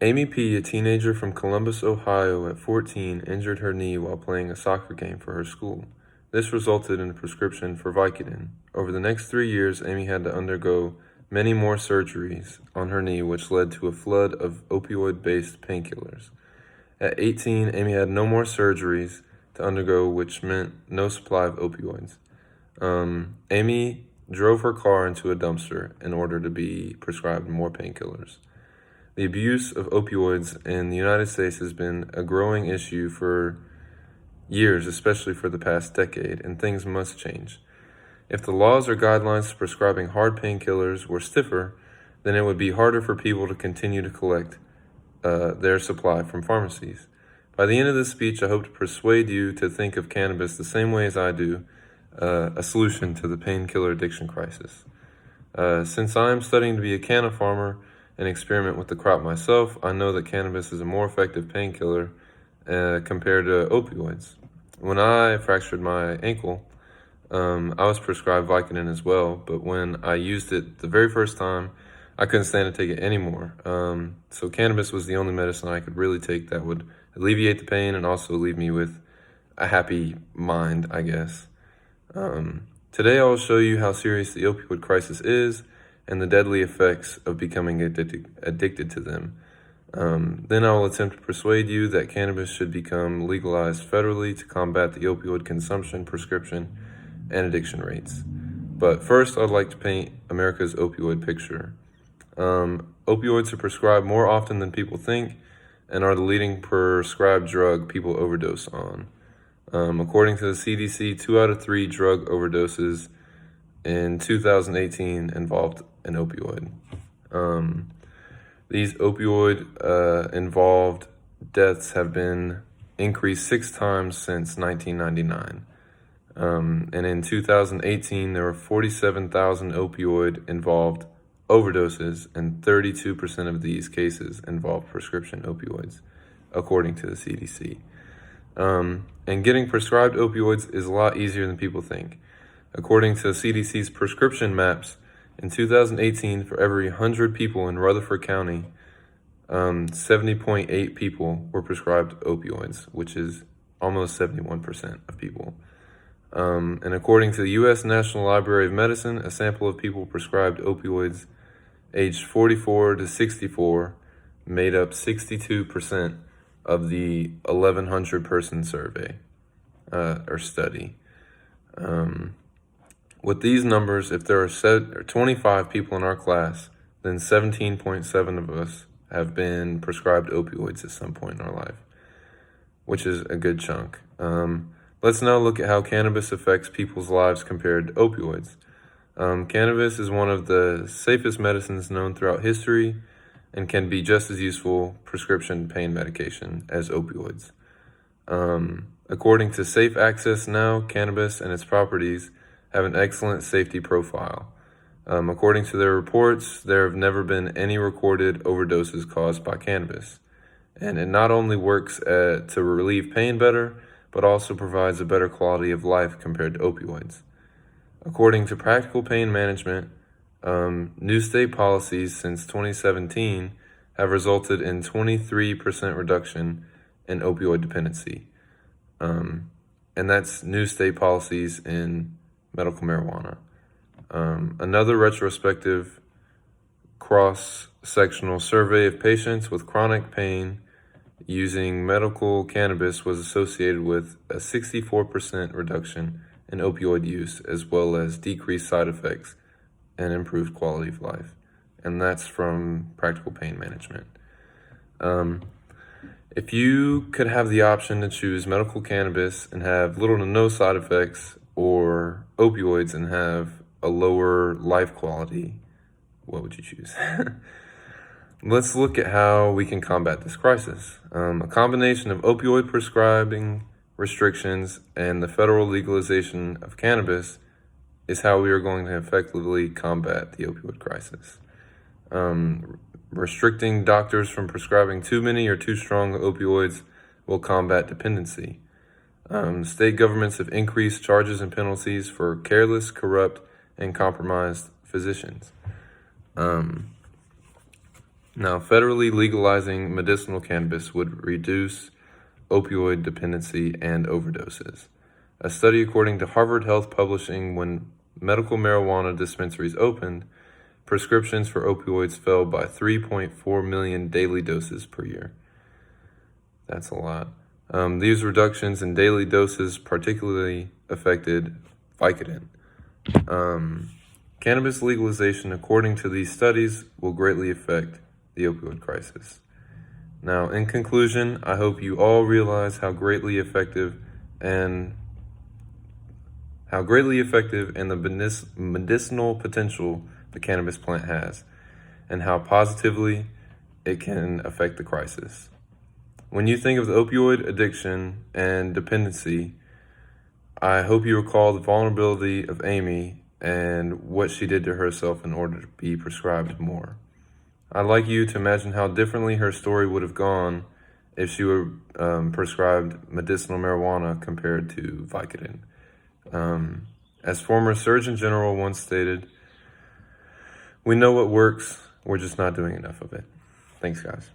Amy P., a teenager from Columbus, Ohio, at 14, injured her knee while playing a soccer game for her school. This resulted in a prescription for Vicodin. Over the next 3 years, Amy had to undergo many more surgeries on her knee, which led to a flood of opioid-based painkillers. At 18, Amy had no more surgeries to undergo, which meant no supply of opioids. Amy drove her car into a dumpster in order to be prescribed more painkillers. The abuse of opioids in the United States has been a growing issue for years, especially for the past decade, and things must change. If the laws or guidelines for prescribing hard painkillers were stiffer, then it would be harder for people to continue to collect their supply from pharmacies. By the end of this speech, I hope to persuade you to think of cannabis the same way as I do, a solution to the painkiller addiction crisis. Since I am studying to be a canna farmer and experiment with the crop myself, I know that cannabis is a more effective painkiller compared to opioids. When I fractured my ankle, I was prescribed Vicodin as well, but when I used it the very first time, I couldn't stand to take it anymore. So cannabis was the only medicine I could really take that would alleviate the pain and also leave me with a happy mind, I guess. Today I will show you how serious the opioid crisis is and the deadly effects of becoming addicted to them. Then I will attempt to persuade you that cannabis should become legalized federally to combat the opioid consumption, prescription, and addiction rates. But first, I'd like to paint America's opioid picture. Opioids are prescribed more often than people think and are the leading prescribed drug people overdose on. According to the CDC, 2 out of 3 drug overdoses in 2018 involved an opioid. These opioid involved deaths have been increased 6 times since 1999. And in 2018, there were 47,000 opioid involved overdoses, and 32% of these cases involved prescription opioids, according to the CDC. And getting prescribed opioids is a lot easier than people think. According to CDC's prescription maps, in 2018, for every 100 people in Rutherford County, 70.8 people were prescribed opioids, which is almost 71% of people. And according to the U.S. National Library of Medicine, a sample of people prescribed opioids aged 44 to 64 made up 62% of the 1,100 person survey or study. With these numbers, if there are 25 people in our class, then 17.7 of us have been prescribed opioids at some point in our life, which is a good chunk. Let's now look at how cannabis affects people's lives compared to opioids. Cannabis is one of the safest medicines known throughout history and can be just as useful prescription pain medication as opioids. According to Safe Access Now, cannabis and its properties have an excellent safety profile. According to their reports, there have never been any recorded overdoses caused by cannabis. And it not only works to relieve pain better, but also provides a better quality of life compared to opioids. According to Practical Pain Management, new state policies since 2017 have resulted in 23% reduction in opioid dependency. And that's new state policies in medical marijuana. Another retrospective cross-sectional survey of patients with chronic pain using medical cannabis was associated with a 64% reduction in opioid use, as well as decreased side effects and improved quality of life. And that's from Practical Pain Management. If you could have the option to choose medical cannabis and have little to no side effects, or opioids and have a lower life quality, what would you choose? Let's look at how we can combat this crisis. A combination of opioid prescribing restrictions and the federal legalization of cannabis is how we are going to effectively combat the opioid crisis. Restricting doctors from prescribing too many or too strong opioids will combat dependency. State governments have increased charges and penalties for careless, corrupt, and compromised physicians. Now, federally legalizing medicinal cannabis would reduce opioid dependency and overdoses. A study according to Harvard Health Publishing, when medical marijuana dispensaries opened, prescriptions for opioids fell by 3.4 million daily doses per year. That's a lot. These reductions in daily doses particularly affected Vicodin. Cannabis legalization, according to these studies, will greatly affect the opioid crisis. Now, in conclusion, I hope you all realize how greatly effective and the medicinal potential the cannabis plant has, and how positively it can affect the crisis. When you think of the opioid addiction and dependency, I hope you recall the vulnerability of Amy and what she did to herself in order to be prescribed more. I'd like you to imagine how differently her story would have gone if she were prescribed medicinal marijuana compared to Vicodin. As former Surgeon General once stated, we know what works, we're just not doing enough of it. Thanks, guys.